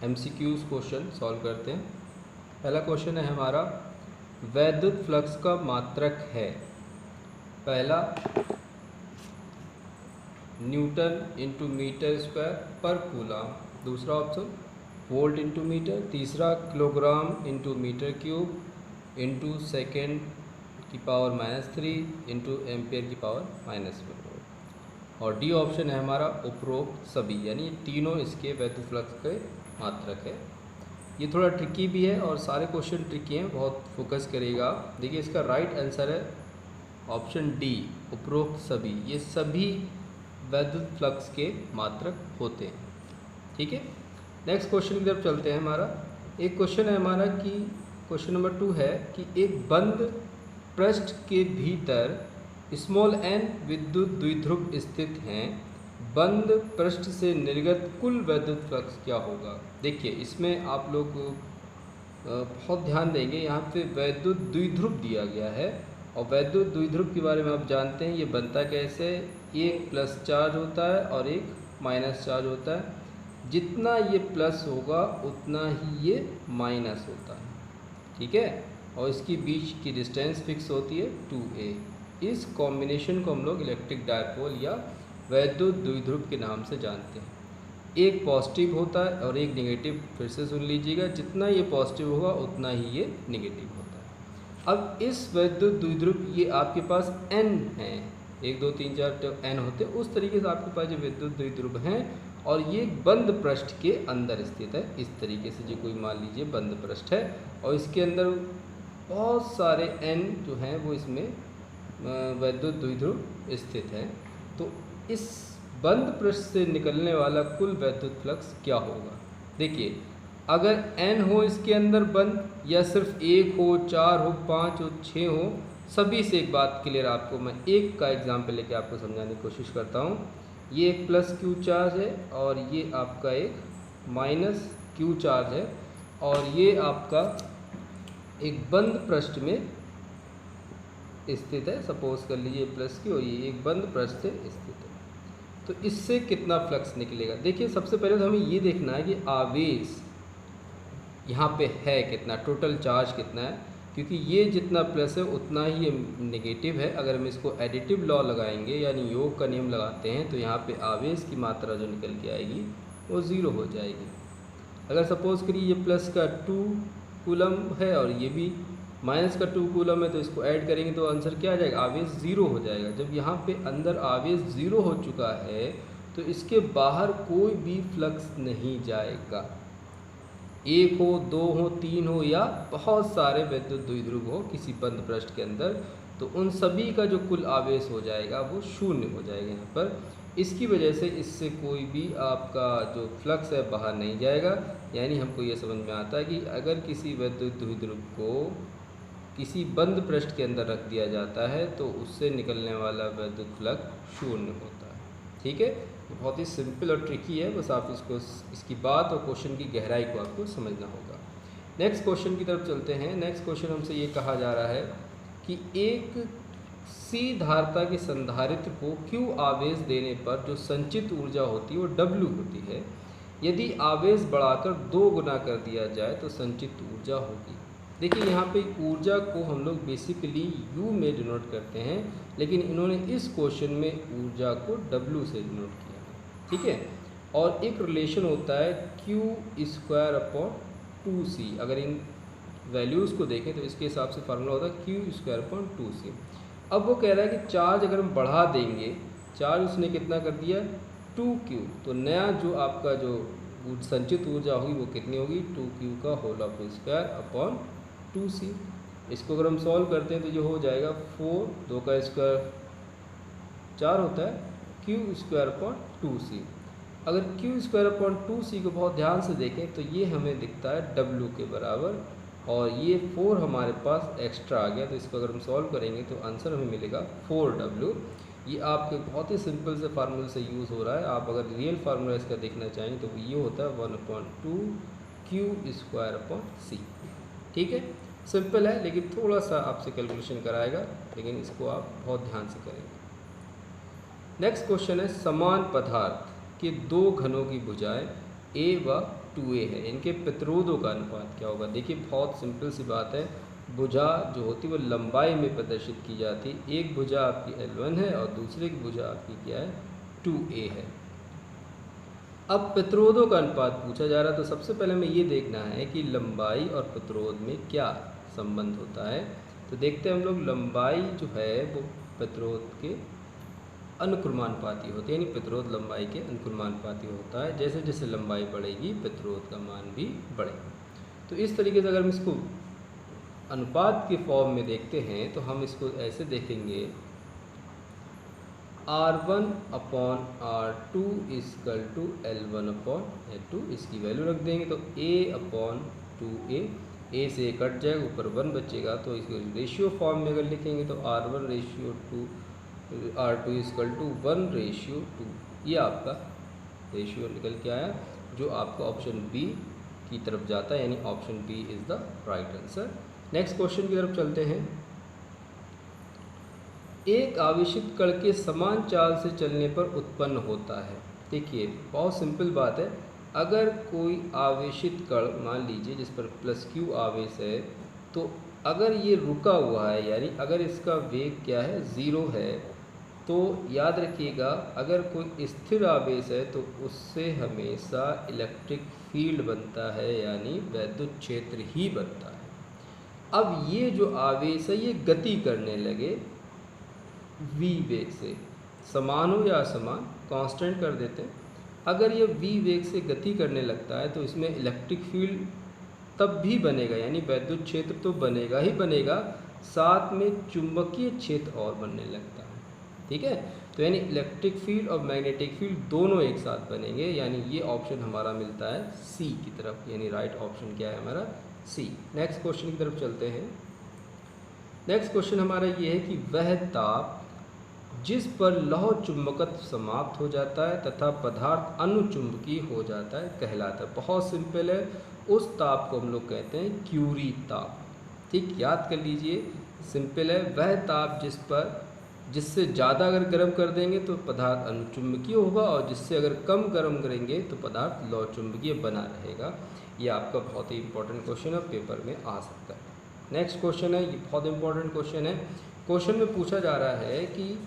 MCQs question solve करते हैं। पहला क्वेश्चन है हमारा, वैद्युत फ्लक्स का मात्रक है। पहला न्यूटन इंटू मीटर स्क्वायर पर कूलम, दूसरा ऑप्शन वोल्ट इंटू मीटर, तीसरा kilogram into metre cube into second की पावर -3 इंटू एम्पियर की पावर -1, और डी ऑप्शन है हमारा उपरोक्त सभी, यानी तीनों इसके वैद्युत फ्लक्स के मात्रक है। ये थोड़ा ट्रिकी भी है और सारे क्वेश्चन ट्रिकी हैं, बहुत फोकस करिएगा। देखिए इसका राइट आंसर है ऑप्शन डी, उपरोक्त सभी। ये सभी वैद्युत फ्लक्स के मात्रक होते हैं। ठीक है, नेक्स्ट क्वेश्चन की तरफ चलते हैं। हमारा एक क्वेश्चन है हमारा कि क्वेश्चन नंबर 2 है कि एक बंद पृष्ठ के भीतर स्मॉल n विद्युत द्विध्रुव स्थित हैं। बंद पृष्ठ से निर्गत कुल वैद्युत फ्लक्स क्या होगा। देखिए इसमें आप लोग बहुत ध्यान देंगे, यहाँ पे वैद्युत द्विध्रुव दिया गया है और वैद्युत द्विध्रुव के बारे में आप जानते हैं ये बनता कैसे, एक प्लस चार्ज होता है और एक माइनस चार्ज होता है। जितना ये प्लस होगा उतना ही ये माइनस होता है। ठीक है, और इसकी बीच की डिस्टेंस फिक्स होती है 2a। इस कॉम्बिनेशन को हम लोग इलेक्ट्रिक डायपोल या वैद्युत द्विध्रुव के नाम से जानते हैं। एक पॉजिटिव होता है और एक नेगेटिव, फिर से सुन लीजिएगा, जितना ये पॉजिटिव होगा उतना ही ये नेगेटिव होता है। अब इस वैद्युत द्विध्रुव ये आपके पास n है, 1 2 3 4 n होते हैं, उस तरीके से आपके पास ये वैद्युत द्विध्रुव हैं और ये बंद पृष्ठ के अंदर स्थित है। इस तरीके से जो कोई मान लीजिए बंद पृष्ठ है और इसके अंदर बहुत सारे n जो हैं वो इसमें वैद्युत द्विध्रुव स्थित है। तो इस बंद पृष्ठ से निकलने वाला कुल वैद्युत फ्लक्स क्या होगा। देखिए अगर n हो इसके अंदर बंद, या सिर्फ 1 हो, 4 हो, 5 हो, 6 हो, सभी से एक बात क्लियर, आपको मैं एक का एग्जाम्पल लेके आपको समझाने की कोशिश करता हूँ। ये एक प्लस q चार्ज है और ये आपका एक माइनस q चार्ज है और ये आपका एक बंद पृष्ठ में स्थित है। सपोज कर लीजिए प्लस q और ये एक बंद पृष्ठ से स्थित है। तो इससे कितना फ्लक्स निकलेगा। देखिए सबसे पहले तो हमें ये देखना है कि आवेश यहाँ पे है कितना, टोटल चार्ज कितना है, क्योंकि ये जितना प्लस है उतना ही ये नेगेटिव है। अगर हम इसको एडिटिव लॉ लगाएंगे यानी योग का नियम लगाते हैं तो यहाँ पे आवेश की मात्रा जो निकल के आएगी वो 0 हो जाएगी। अगर सपोज करिए ये प्लस का 2 कूलम है और ये भी माइनस का 2 कूलम है, तो इसको ऐड करेंगे तो आंसर क्या आ जाएगा, आवेश 0 हो जाएगा। जब यहाँ पे अंदर आवेश 0 हो चुका है तो इसके बाहर कोई भी फ्लक्स नहीं जाएगा। 1 हो, 2 हो, 3 हो या बहुत सारे वैद्युत द्विध्रुव हो किसी बंद पृष्ठ के अंदर, तो उन सभी का जो कुल आवेश हो जाएगा वो 0 हो जाएगा यहाँ पर। इसकी वजह से इससे कोई भी आपका जो फ्लक्स है बाहर नहीं जाएगा। यानी हमको ये समझ में आता है कि अगर किसी वैद्युत द्विध्रुव को किसी बंद पृष्ठ के अंदर रख दिया जाता है तो उससे निकलने वाला वैद्युत फ्लक्स 0 होता है। ठीक है, बहुत ही सिंपल और ट्रिकी है, बस आप इसकी बात और क्वेश्चन की गहराई को आपको समझना होगा। नेक्स्ट क्वेश्चन की तरफ चलते हैं। नेक्स्ट क्वेश्चन हमसे ये कहा जा रहा है कि एक C धारिता के संधारित्र को Q आवेश देने पर जो संचित ऊर्जा होती है वो W होती है। यदि आवेश बढ़ाकर 2 गुना कर दिया जाए तो संचित ऊर्जा होगी। देखिए यहाँ पे ऊर्जा को हम लोग बेसिकली U में डिनोट करते हैं, लेकिन इन्होंने इस क्वेश्चन में ऊर्जा को W से डिनोट किया है। ठीक है, और एक रिलेशन होता है Q²/2C। अगर इन वैल्यूज़ को देखें तो इसके हिसाब से फार्मूला होता है Q²/2C। अब वो कह रहा है कि चार्ज अगर हम बढ़ा देंगे, चार्ज उसने कितना कर दिया 2Q, तो नया जो आपका जो संचित ऊर्जा होगी वो कितनी होगी 2Q² इसको अगर हम सॉल्व करते हैं तो ये हो जाएगा 4, 2 का स्क्वायर 4 होता है, Q²/2C। अगर Q²/2C को बहुत ध्यान से देखें तो ये हमें दिखता है W के बराबर और ये 4 हमारे पास एक्स्ट्रा आ गया। तो इसको अगर हम सॉल्व करेंगे तो आंसर हमें मिलेगा 4W। ये आपके बहुत ही सिंपल से फार्मूले से यूज़ हो रहा है। आप अगर रियल फार्मूला इसका देखना चाहें तो ये होता है 1/2Q²/C। ठीक है, सिंपल है लेकिन थोड़ा सा आपसे कैलकुलेशन कराएगा, लेकिन इसको आप बहुत ध्यान से करेंगे। नेक्स्ट क्वेश्चन है, समान पदार्थ के 2 घनों की भुजाएं A व 2A है, इनके प्रतिरोधों का अनुपात क्या होगा। देखिए बहुत सिंपल सी बात है, भुजा जो होती है वो लंबाई में प्रदर्शित की जाती है। एक भुजा आपकी L1 है और दूसरे की भुजा आपकी क्या है 2A है। अब प्रतिरोधों का अनुपात पूछा जा रहा है, तो सबसे पहले हमें ये देखना है कि लंबाई और प्रतिरोध में क्या संबंध होता है। तो देखते हैं हम लोग, लंबाई जो है वो प्रतिरोध के अनुक्रमानुपाती होती है, यानी प्रतिरोध लंबाई के अनुक्रमानुपाती होता है। जैसे जैसे लंबाई बढ़ेगी प्रतिरोध का मान भी बढ़ेगा। तो इस तरीके से अगर हम इसको अनुपात के फॉर्म में देखते हैं तो हम इसको ऐसे देखेंगे, R1 upon R2 is equal to L1 upon L2, इसकी वैल्यू रख देंगे तो A अपॉन 2A, A से कट जाएगा, ऊपर 1 बचेगा। तो इसको रेशियो फॉर्म में अगर लिखेंगे तो R1 ratio 2 R2 is equal to 1 ratio 2, ये आपका रेशियो निकल के आया, जो आपका ऑप्शन बी की तरफ जाता है, यानी option B is the right answer. Next question की तरफ चलते हैं। एक आवेशित कण के समान चाल से चलने पर उत्पन्न होता है। देखिए बहुत सिंपल बात है, अगर कोई आवेशित कण मान लीजिए जिस पर प्लस क्यू आवेश है, तो अगर ये रुका हुआ है, यानी अगर इसका वेग क्या है 0 है, तो याद रखिएगा अगर कोई स्थिर आवेश है तो उससे हमेशा इलेक्ट्रिक फील्ड बनता है, यानी वैद्युत क्षेत्र ही बनता है। अब ये जो आवेश है ये गति करने लगे v वेग से, समान हो या असमान, कांस्टेंट कर देते हैं। अगर ये v वेग से गति करने लगता है तो इसमें इलेक्ट्रिक फील्ड तब भी बनेगा, यानी वैद्युत क्षेत्र तो बनेगा ही बनेगा, साथ में चुंबकीय क्षेत्र और बनने लगता है। ठीक है, तो यानी इलेक्ट्रिक फील्ड और मैग्नेटिक फील्ड दोनों एक साथ बनेंगे, यानी ये ऑप्शन हमारा मिलता है सी की तरफ, यानी राइट ऑप्शन क्या है हमारा सी। नेक्स्ट क्वेश्चन की तरफ चलते हैं। नेक्स्ट क्वेश्चन हमारा ये है कि वह ताप जिस पर लौह चुंबकत्व समाप्त हो जाता है तथा पदार्थ अनुचुंबकीय हो जाता है कहलाता है। बहुत सिंपल है, उस ताप को हम लोग कहते हैं क्यूरी ताप। ठीक, याद कर लीजिए, सिंपल है, वह ताप जिससे ज़्यादा अगर गर्म कर देंगे तो पदार्थ अनुचुंबकीय होगा, और जिससे अगर कम गर्म करेंगे तो पदार्थ लौह चुंबकीय बना रहेगा। ये आपका बहुत ही इंपॉर्टेंट क्वेश्चन है, पेपर में आ सकता है। नेक्स्ट क्वेश्चन है, ये बहुत इंपॉर्टेंट क्वेश्चन है। क्वेश्चन में पूछा जा रहा है कि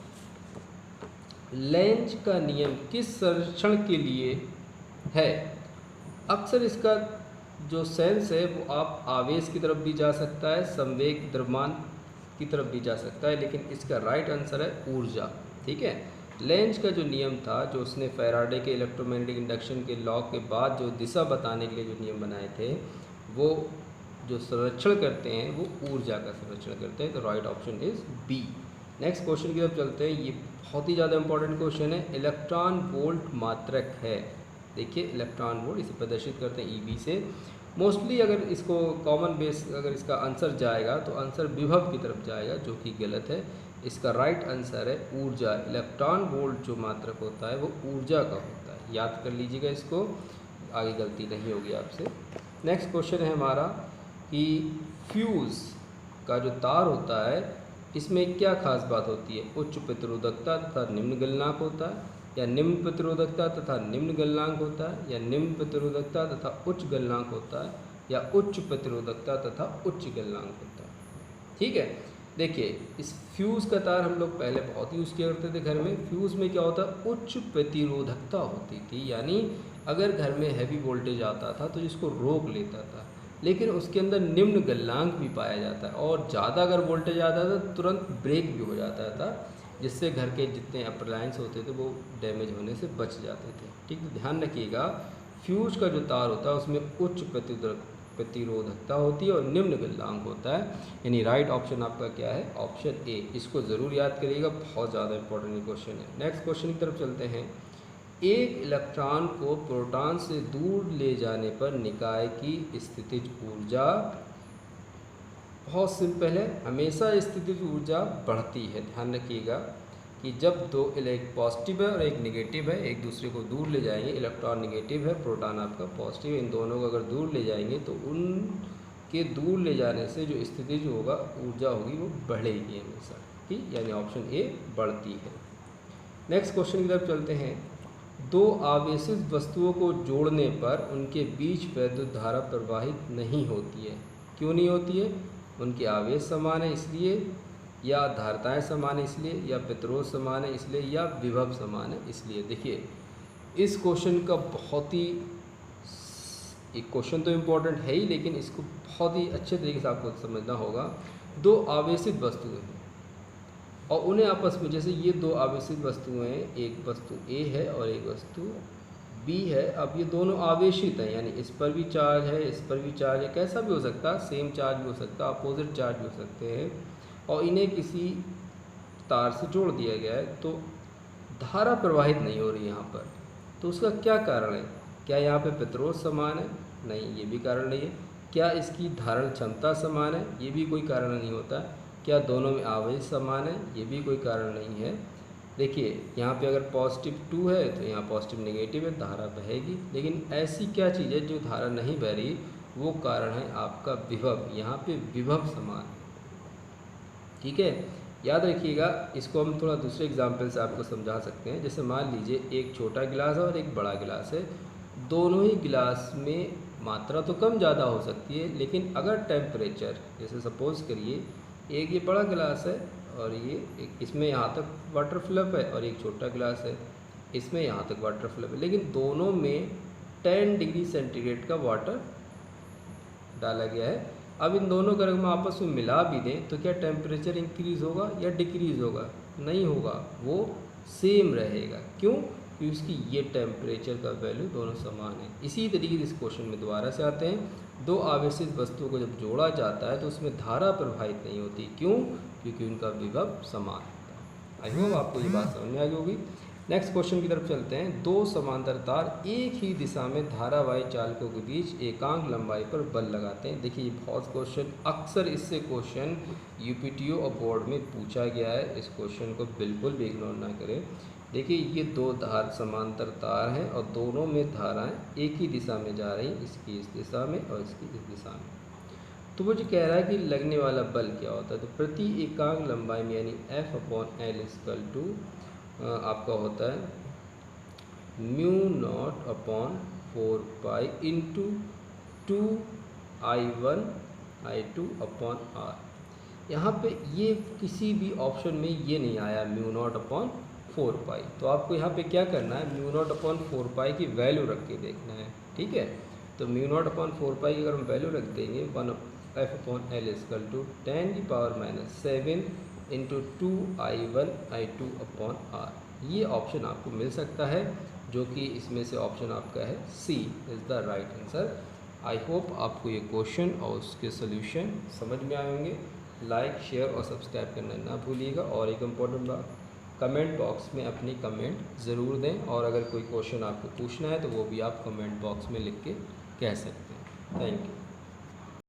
लेंज का नियम किस संरक्षण के लिए है। अक्सर इसका जो सेंस है वो आप आवेश की तरफ भी जा सकता है, संवेग द्रव्यमान की तरफ भी जा सकता है, लेकिन इसका राइट आंसर है ऊर्जा। ठीक है, लेंज का जो नियम था, जो उसने फैराडे के इलेक्ट्रोमैग्नेटिक इंडक्शन के लॉ के बाद जो दिशा बताने के लिए जो नियम बनाए थे, वो जो संरक्षण करते हैं वो ऊर्जा का संरक्षण करते हैं। तो right option is B. Next question की तरफ चलते हैं। ये बहुत ही ज़्यादा इंपॉर्टेंट क्वेश्चन है। इलेक्ट्रॉन वोल्ट मात्रक है। देखिए इलेक्ट्रॉन वोल्ट, इसे प्रदर्शित करते हैं ईवी से। मोस्टली अगर इसको कॉमन बेस अगर इसका आंसर जाएगा तो आंसर विभव की तरफ जाएगा, जो कि गलत है। इसका राइट आंसर है ऊर्जा। इलेक्ट्रॉन वोल्ट जो मात्रक होता है वो ऊर्जा का होता है, याद कर लीजिएगा इसको, आगे गलती नहीं होगी आपसे। नेक्स्ट क्वेश्चन है हमारा कि फ्यूज़ का जो तार होता है इसमें क्या खास बात होती है। उच्च प्रतिरोधकता तथा निम्न गलनांक होता है, या निम्न प्रतिरोधकता तथा निम्न गलनांक होता है, या निम्न प्रतिरोधकता तथा उच्च गलनांक होता है, या उच्च प्रतिरोधकता तथा उच्च गलनांक होता है। ठीक है, देखिए इस फ्यूज़ का तार हम लोग पहले बहुत यूज़ किया करते थे घर में। फ्यूज़ में क्या होता है, उच्च प्रतिरोधकता होती थी, यानी अगर घर में हैवी वोल्टेज आता था तो जिसको रोक लेता था, लेकिन उसके अंदर निम्न गलनांक भी पाया जाता है, और ज़्यादा अगर वोल्टेज आता था तो तुरंत ब्रेक भी हो जाता था, जिससे घर के जितने अप्लायंस होते थे वो डैमेज होने से बच जाते थे। ठीक, तो ध्यान रखिएगा, फ्यूज का जो तार होता है उसमें उच्च प्रतिरोधकता होती है और निम्न गलनांक होता है, यानी राइट ऑप्शन आपका क्या है, ऑप्शन ए। इसको ज़रूर याद करिएगा, बहुत ज़्यादा इंपॉर्टेंट क्वेश्चन है। नेक्स्ट क्वेश्चन की तरफ चलते हैं। एक इलेक्ट्रॉन को प्रोटॉन से दूर ले जाने पर निकाय की स्थितिज ऊर्जा, बहुत सिंपल है, हमेशा स्थितिज ऊर्जा बढ़ती है। ध्यान रखिएगा कि जब दो एक पॉजिटिव है और एक नेगेटिव है, एक दूसरे को दूर ले जाएंगे, इलेक्ट्रॉन नेगेटिव है, प्रोटॉन आपका पॉजिटिव है, इन दोनों को अगर दूर ले जाएंगे तो उनके दूर ले जाने से जो स्थितिज होगा ऊर्जा होगी वो बढ़ेगी हमेशा। ठीक, यानी ऑप्शन ए बढ़ती है। नेक्स्ट क्वेश्चन की तरफ चलते हैं। दो आवेशित वस्तुओं को जोड़ने पर उनके बीच वैद्युत धारा प्रवाहित नहीं होती है। क्यों नहीं होती है? उनके आवेश समान है इसलिए, या धारिताएँ समान है इसलिए, या प्रतिरोध समान है इसलिए, या विभव समान है इसलिए। देखिए इस क्वेश्चन का बहुत ही, एक क्वेश्चन तो इम्पोर्टेंट है ही, लेकिन इसको बहुत ही अच्छे तरीके से आपको समझना होगा। दो आवेशित वस्तुएं हैं और उन्हें आपस में, जैसे ये दो आवेशित वस्तुएं हैं, एक वस्तु A है और एक वस्तु B है। अब ये दोनों आवेशित हैं, यानी इस पर भी चार्ज है, इस पर भी चार्ज है, कैसा भी हो सकता है, सेम चार्ज भी हो सकता है, अपोजिट चार्ज भी हो सकते हैं, और इन्हें किसी तार से जोड़ दिया गया है, तो धारा प्रवाहित नहीं हो रही यहाँ पर। तो उसका क्या कारण है? क्या यहाँ पे प्रतिरोध समान है? नहीं, ये भी कारण नहीं है। क्या इसकी धारण क्षमता समान है? ये भी कोई कारण नहीं होता। क्या दोनों में आवेश समान है? ये भी कोई कारण नहीं है। देखिए यहाँ पे अगर +2 है तो यहाँ पॉजिटिव नेगेटिव है, धारा बहेगी। लेकिन ऐसी क्या चीज़ है जो धारा नहीं बह रही? वो कारण है आपका विभव। यहाँ पे विभव समान है, ठीक है। याद रखिएगा, इसको हम थोड़ा दूसरे एग्जाम्पल से आपको समझा सकते हैं। जैसे मान लीजिए एक छोटा गिलास है और एक बड़ा गिलास है, दोनों ही गिलास में मात्रा तो कम ज़्यादा हो सकती है, लेकिन अगर टेम्परेचर, जैसे सपोज़ करिए एक ये बड़ा गिलास है और ये एक, इसमें यहाँ तक वाटर फिलअप है, और एक छोटा गिलास है, इसमें यहाँ तक वाटर फिलअप है, लेकिन दोनों में 10 डिग्री सेंटीग्रेड का वाटर डाला गया है। अब इन दोनों को अगर हम आपस में मिला भी दें तो क्या टेम्परेचर इंक्रीज़ होगा या डिक्रीज़ होगा? नहीं होगा, वो सेम रहेगा। क्यों? क्योंकि उसकी ये टेम्परेचर का वैल्यू दोनों समान है। इसी तरीके से इस क्वेश्चन में दोबारा से आते हैं। दो आवेशित वस्तुओं को जब जोड़ा जाता है तो उसमें धारा प्रवाहित नहीं होती। क्यों? क्योंकि उनका विभव समान होता है। आई होप आपको ये बात समझ में आ गई होगी। नेक्स्ट क्वेश्चन की तरफ चलते हैं। दो समांतर तार एक ही दिशा में धारावाही चालकों के बीच एकांक लंबाई पर बल लगाते हैं। देखिए ये बहुत क्वेश्चन, अक्सर इससे क्वेश्चन यूपीटीओ और बोर्ड में पूछा गया है। इस क्वेश्चन को बिल्कुल भी इग्नोर ना करें। देखिए ये दो समांतर तार हैं और दोनों में धाराएं एक ही दिशा में जा रही हैं, इसकी इस दिशा में और इसकी इस दिशा में। तो वो जो कह रहा है कि लगने वाला बल क्या होता है, तो प्रति एकांक लंबाई में यानी F/L आपका होता है μ0/4π इंटू 2I1I2/R। यहाँ पे ये किसी भी ऑप्शन में ये नहीं आया μ0/4π, तो आपको यहाँ पे क्या करना है, μ0/4π की वैल्यू रख के देखना है, ठीक है। तो μ0/4π की अगर हम वैल्यू रख देंगे, 1F/L = 10⁻⁷ इंटू 2I1I2/R। ये ऑप्शन आपको मिल सकता है, जो कि इसमें से ऑप्शन आपका है C is the right answer. I hope आपको ये क्वेश्चन और उसके सोल्यूशन समझ में आए होंगे। लाइक, शेयर और सब्सक्राइब करना ना भूलिएगा। और एक इम्पॉर्टेंट बात, कमेंट बॉक्स में अपनी कमेंट ज़रूर दें, और अगर कोई क्वेश्चन आपको पूछना है तो वो भी आप कमेंट बॉक्स में लिख के कह सकते हैं। Thank you.